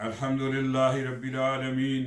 अल्हम्दुलिल्लाहि रब्बिल आलमीन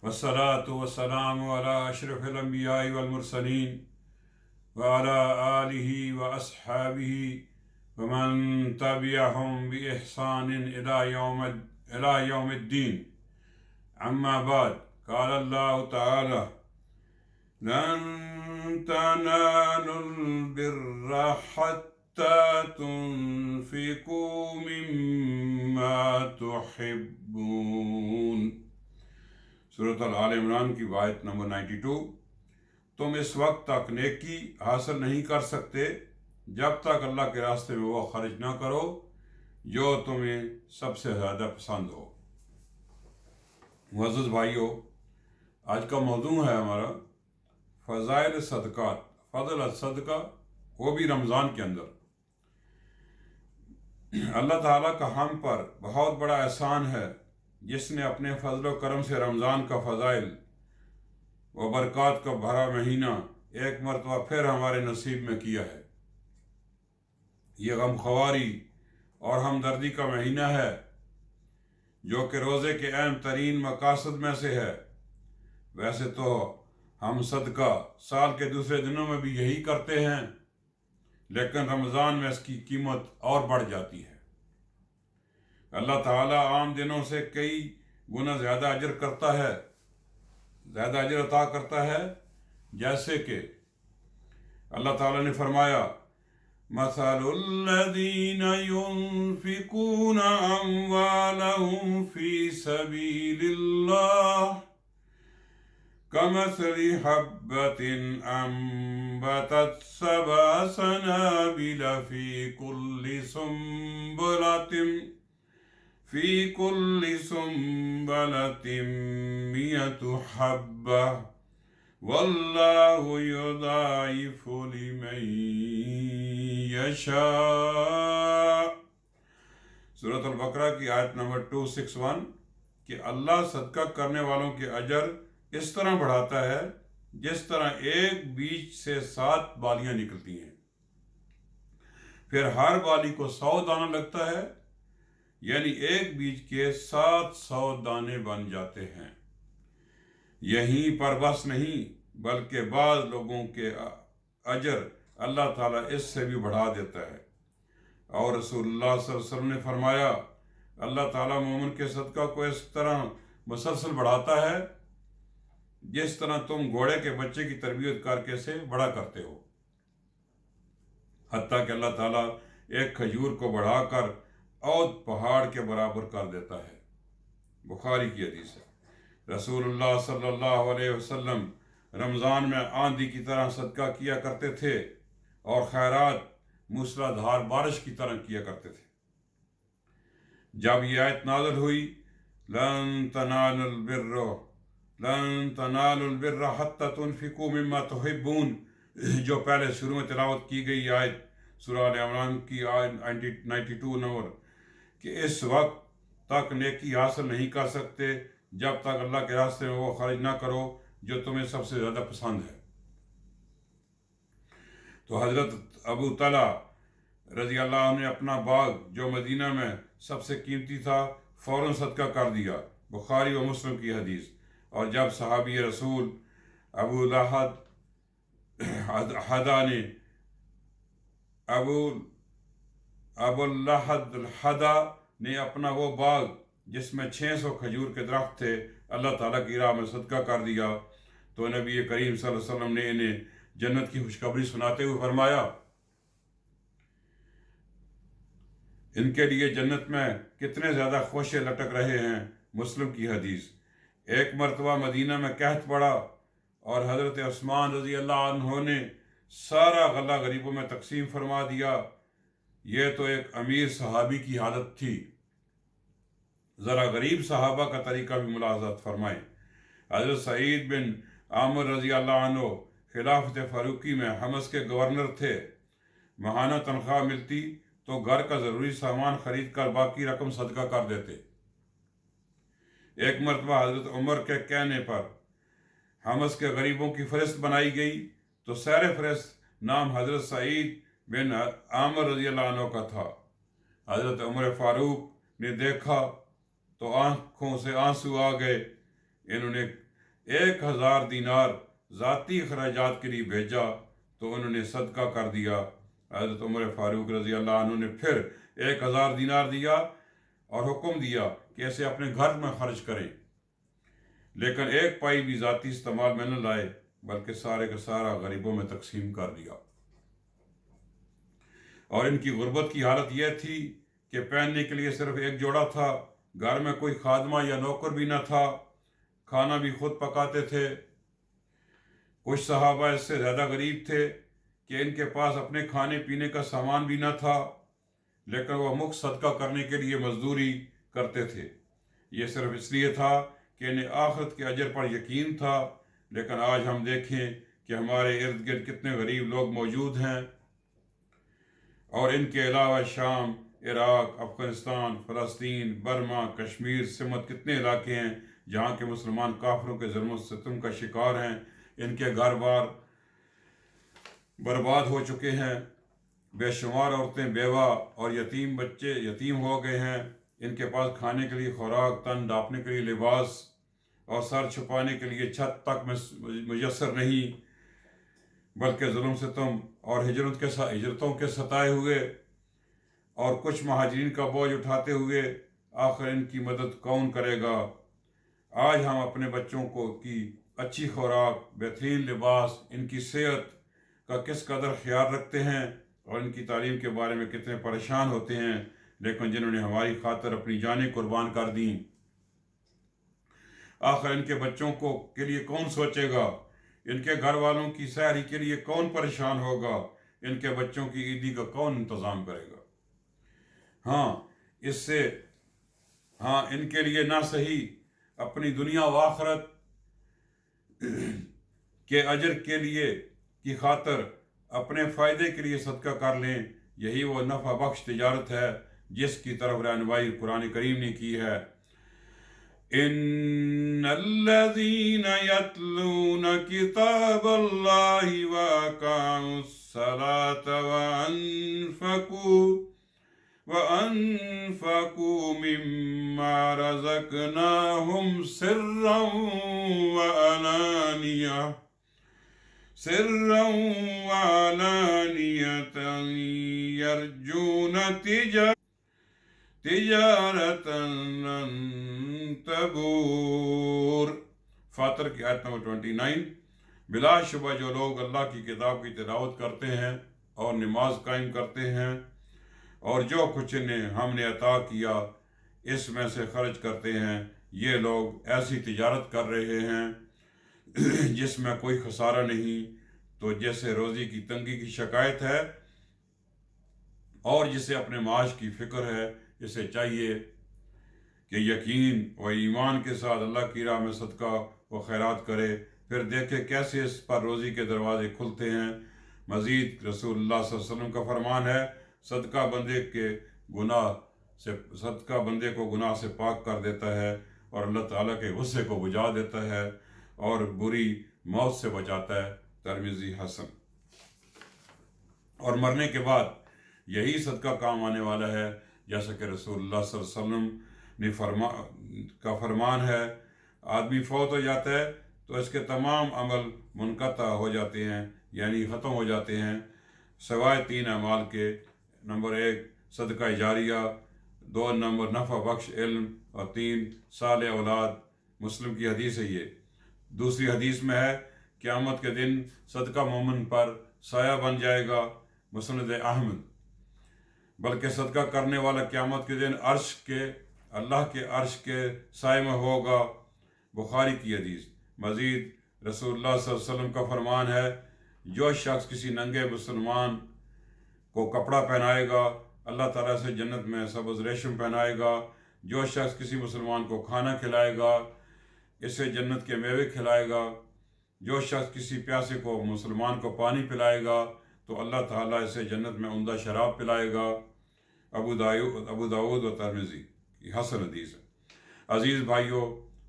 वस्सलातु वस्सलामु अला अशरफिल अंबियाइ वल मुरसलीन व अला आलिहि व अस्हाबिहि व मन तबिअहुम बि इहसानिन इला यौमिद्दीन। अम्मा बाद, क़ाल अल्लाहु तआला लन तनालुल बिर्रा हत्ता तुनफिकू मिम्मा तुहिब्बून। सूरत आल इमरान की आयत नंबर 92। तुम इस वक्त तक नेकी हासिल नहीं कर सकते जब तक अल्लाह के रास्ते में वो खर्च ना करो जो तुम्हें सबसे ज़्यादा पसंद हो। मुअज़्ज़ज़ भाइयों, आज का मौजू है हमारा फ़ज़ाइल सदक़ात, फ़ज़ल सदका, वो भी रमज़ान के अंदर। अल्लाह ताला का हम पर बहुत बड़ा एहसान है जिसने अपने फजल व करम से रमज़ान का फ़ज़ाइल व बरक़ात का भरा महीना एक मरतबा फिर हमारे नसीब में किया है। ये गमख़वारी और हमदर्दी का महीना है जो कि रोज़े के अहम तरीन मकासद में से है। वैसे तो हम सदका साल के दूसरे दिनों में भी यही करते हैं, लेकिन रमज़ान में इसकी कीमत और बढ़ जाती है। अल्लाह ताला आम दिनों से कई गुना ज़्यादा अजर करता है, ज़्यादा अजर अता करता है। जैसे कि अल्लाह ताला ने फरमाया, मसलुल्लज़ीना युनफ़िक़ूना अम्वालहुम फ़ी सबीलिल्लाह कमसली हब्बतिन अम्बतत सबअ सनाबिल फ़ी कुल्लि सुंबलतिन मिअतु हब्बा वल्लाहु युदाइफु लिमन यशा। सूरत अल-बकरा की आयत नंबर 261 कि अल्लाह सदका करने वालों के अजर इस तरह बढ़ाता है जिस तरह एक बीज से 7 बालियां निकलती हैं, फिर हर बाली को 100 दाना लगता है, यानी एक बीज के 700 दाने बन जाते हैं। यहीं पर बस नहीं, बल्कि बाज़ लोगों के अजर अल्लाह ताला इससे भी बढ़ा देता है। और रसूलुल्लाह सल्लल्लाहु अलैहि वसल्लम ने फरमाया, अल्लाह ताला मोमिन के सदका को इस तरह मुसलसल बढ़ाता है जिस तरह तुम घोड़े के बच्चे की तरबियत करके से बड़ा करते हो। हत्ता कि अल्लाह ताला एक खजूर को बढ़ाकर और पहाड़ के बराबर कर देता है। बुखारी की हदीस है। रसूलुल्लाह सल्लल्लाहु अलैहि वसल्लम रमज़ान में आंधी की तरह सदका किया करते थे और खैरात मूसलाधार बारिश की तरह किया करते थे। जब यह आयत नाज़िल हुई, लन तनालुल बिर्रा हत्ता तुनफिकू मिम्मा तुहिब्बून, जो पहले शुरू में तिलावत की गई आयत सूरह आल इमरान की आयत 92 नंबर, कि इस वक्त तक नेकी हासिल नहीं कर सकते जब तक अल्लाह के रास्ते में वो खर्च ना करो जो तुम्हें सबसे ज़्यादा पसंद है। तो हज़रत अबू तला रज़ी अल्लाह अन्हु ने अपना बाग जो मदीना में सबसे कीमती था फ़ौरन सदका कर दिया। बुखारी व मुस्लिम की हदीस। और जब सहाबी रसूल अबू लहद हदा ने अपना वो बाग जिसमें 600 खजूर के दरख्त थे अल्लाह ताला की राह में सदका कर दिया, तो नबी करीम सल्लल्लाहु अलैहि वसल्लम ने इन्हें जन्नत की खुशखबरी सुनाते हुए फरमाया, इनके लिए जन्नत में कितने ज़्यादा खोशे लटक रहे हैं। मुस्लिम की हदीस। एक मरतबा मदीना में कहत पड़ा और हज़रत उस्मान रज़ी अल्लाह अन्हु ने सारा गल्ला गरीबों में तकसीम फरमा दिया। यह तो एक अमीर सहाबी की हालत थी। ज़रा गरीब सहाबा का तरीका भी मुलाहज़त फरमाएँ। हज़रत सईद बिन आमिर रज़ी अल्लाह अन्हु खिलाफत फ़ारूकी में हमस के गवर्नर थे। माहाना तनख्वाह मिलती तो घर का ज़रूरी सामान ख़रीद कर बाकी रकम सदका कर देते। एक मरतबा हज़रत उमर के कहने पर हमस के गरीबों की फ़हरिस्त बनाई गई तो सैर फ़हरिस्त नाम हज़रत सईद बिन आमिर रज़ी अल्लाह अन्हु का था। हज़रत उमर फ़ारूक ने देखा तो आंखों से आंसू आ गए। इन्होंने 1000 दीनार ज़ाती खराजात के लिए भेजा तो उन्होंने सदका कर दिया। हज़रत उमर फ़ारूक रज़ी अल्लाह अन्हु ने फिर 1000 दीनार दिया और हुक्म दिया कि ऐसे अपने घर में खर्च करें, लेकिन एक पाई भी ज़ाती इस्तेमाल में न लाए, बल्कि सारे का सारा गरीबों में तकसीम कर दिया। और इनकी गुर्बत की हालत यह थी कि पहनने के लिए सिर्फ एक जोड़ा था, घर में कोई खादमा या नौकर भी न था, खाना भी खुद पकाते थे। कुछ सहाबा इससे ज़्यादा गरीब थे कि इनके पास अपने खाने पीने का सामान भी न था, लेकिन वह मुफ्त सदका करने के लिए मजदूरी करते थे। ये सिर्फ इसलिए था कि इन्हें आखिरत के अजर पर यकीन था। लेकिन आज हम देखें कि हमारे इर्द गिर्द कितने गरीब लोग मौजूद हैं, और इनके अलावा शाम, इराक, अफ़गानिस्तान, फ़लस्तीन, बर्मा, कश्मीर, सिमत कितने इलाके हैं जहाँ के मुसलमान काफिरों के ज़ुल्म सितम का शिकार हैं। इनके घर बार बर्बाद हो चुके हैं, बेशुमार औरतें बेवा और यतीम बच्चे यतीम हो गए हैं। इनके पास खाने के लिए खुराक, तन ढांपने के लिए लिबास और सर छुपाने के लिए छत तक मुयस्सर नहीं, बल्कि जुल्म सितम और हिजरतों के सताए हुए और कुछ महाजरीन का बोझ उठाते हुए आखिर इनकी मदद कौन करेगा। आज हम अपने बच्चों की अच्छी खुराक, बेहतरीन लिबास, इनकी सेहत का किस कदर ख्याल रखते हैं और इनकी तालीम के बारे में कितने परेशान होते हैं, लेकिन जिन्होंने हमारी खातिर अपनी जानें कुर्बान कर दी, आखिर इनके बच्चों के लिए कौन सोचेगा? इनके घर वालों की सहरी के लिए कौन परेशान होगा? इनके बच्चों की ईदी का कौन इंतज़ाम करेगा? इनके लिए ना सही अपनी दुनिया व आखिरत के अजर के लिए की खातर अपने फ़ायदे के लिए सदका कर लें। यही वो नफ़ा बख्श तिजारत है जिसकी तरफ रहनुमाई कुरान करीम ने की है। इन्नल्लज़ीन यतलून किताबल्लाहि व अक़ामुस्सलात व अनफ़क़ू मिम्मा रज़क़नाहुम सिर्रन व अलानियतन यरजून तिजारतन लन तबूर। फातर की आयत नंबर 29। बिलाशुबा जो लोग अल्लाह की किताब की तिलावत करते हैं और नमाज कायम करते हैं और जो कुछ इन्हें हमने अता किया इसमें से खर्च करते हैं, ये लोग ऐसी तिजारत कर रहे हैं जिसमें कोई खसारा नहीं। तो जैसे रोज़ी की तंगी की शिकायत है और जिसे अपने माश की फ़िक्र है, इसे चाहिए कि यकीन व ईमान के साथ अल्लाह की राह में सदका व खैरात करे, फिर देखे कैसे इस पर रोज़ी के दरवाज़े खुलते हैं। मज़ीद रसूलुल्लाह सल्लल्लाहु अलैहि वसल्लम का फरमान है, सदका बंदे को गुनाह से पाक कर देता है और अल्लाह ताला के गुस्से को बुझा देता है और बुरी मौत से बचाता है। तिरमिज़ी हसन। और मरने के बाद यही सदका काम आने वाला है, जैसा कि रसूलुल्लाह सल्लल्लाहु अलैहि वसल्लम ने फरमान है, आदमी फौत हो जाता है तो इसके तमाम अमल मुनक़ता हो जाते हैं, यानी ख़त्म हो जाते हैं, सिवाय 3 अमाल के। नंबर 1 सदका जारिया, 2 नंबर नफ़ा बख्श इल्म और 3 साल औलाद। मुस्लिम की हदीस है ये। दूसरी हदीस में है, क़यामत के दिन सदका मोमिन पर साया बन जाएगा। मुस्नद अहमद। बल्कि सदका करने वाला क़यामत के दिन अल्लाह के अर्श के साए में होगा। बुखारी की हदीस। मज़ीद रसूलुल्लाह सल्लल्लाहु अलैहि वसल्लम का फरमान है, जो शख्स किसी नंगे मुसलमान को कपड़ा पहनाएगा अल्लाह ताला से जन्नत में सब्ज़ रेशम पहनाएगा। जो शख्स किसी मुसलमान को खाना खिलाएगा इसे जन्नत के मेवे खिलाएगा। जो शख्स किसी प्यासे को मुसलमान को पानी पिलाएगा तो अल्लाह ताला इसे जन्नत में उम्दा शराब पिलाएगा। अबू दाऊद व तिरमिज़ी की हसन हदीस है। अज़ीज़ भाइयों,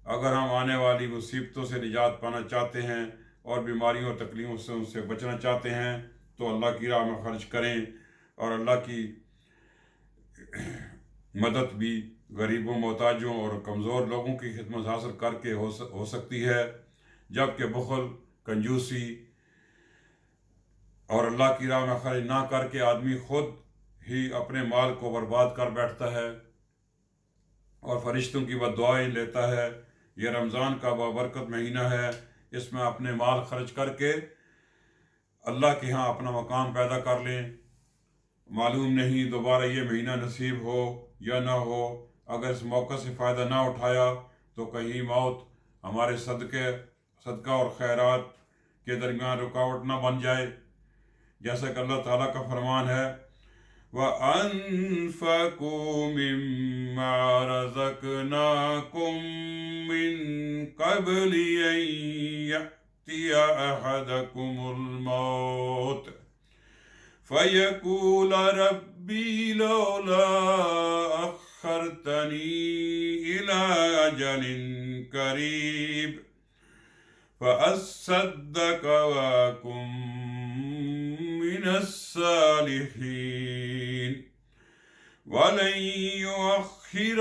अगर हम आने वाली मुसीबतों से निजात पाना चाहते हैं और बीमारियों और तकलीफ़ों से उनसे बचना चाहते हैं तो अल्लाह की राह में खर्च करें और अल्लाह की मदद भी गरीबों, मोहताजों और कमज़ोर लोगों की खिदमत हासिल करके हो सकती है, जबकि बुखल, कंजूसी और अल्लाह की राह में खर्च ना करके आदमी खुद ही अपने माल को बर्बाद कर बैठता है और फरिश्तों की बद्दुआएं लेता है। यह रमज़ान का बाबरकत महीना है, इसमें अपने माल खर्च करके अल्लाह के यहाँ अपना मकाम पैदा कर लें। मालूम नहीं दोबारा ये महीना नसीब हो या ना हो। अगर इस मौके से फ़ायदा ना उठाया तो कहीं मौत हमारे सदका और खैरात के दरमियान रुकावट ना बन जाए। जैसा कि अल्लाह ताला का फरमान है, वअन्फ़क़ू मिम्मा रज़क़नाकुम मिन क़ब्लि अन यअतिया अहदकुमुल मौत फ़यक़ूल रब्बी लौला अख़्ख़रतनी इला अजलिन क़रीब फ़अस्सद्दक़ वअकुम मिनस्सालिहीन वलन युअख़्ख़िरल्लाहु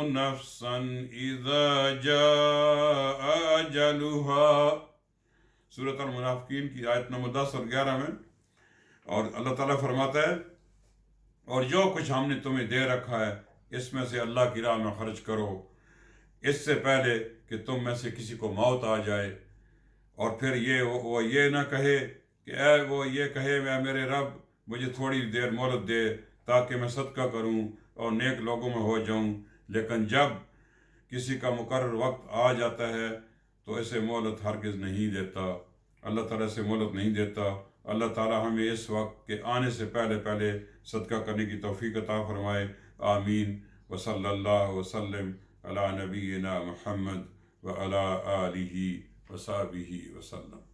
नफ़्सन इज़ा जाअ अजलुहा। सूरत अल-मुनाफ़िक़ीन की आयत नंबर 10 और 11 में। और अल्लाह ताला फरमाता है, और जो कुछ हमने तुम्हें दे रखा है इसमें से अल्लाह की राह में खर्च करो, इससे पहले कि तुम में से किसी को मौत आ जाए और फिर वो ये ना कहे कि वो ये कहे मैं मेरे रब मुझे थोड़ी देर मोहलत दे ताकि मैं सदका करूं और नेक लोगों में हो जाऊं। लेकिन जब किसी का मुकर्रर वक्त आ जाता है तो इसे मोहलत हरगिज़ नहीं देता, अल्लाह ताला से मोहलत नहीं देता। अल्लाह ताला हमें इस वक्त के आने से पहले पहले सदका करने की तौफीक अता फरमाए। आमीन। व सल्लल्लाहु वसल्लम अला नबीना मुहम्मद व अला आलिहि व सहबिहि वसल्लम।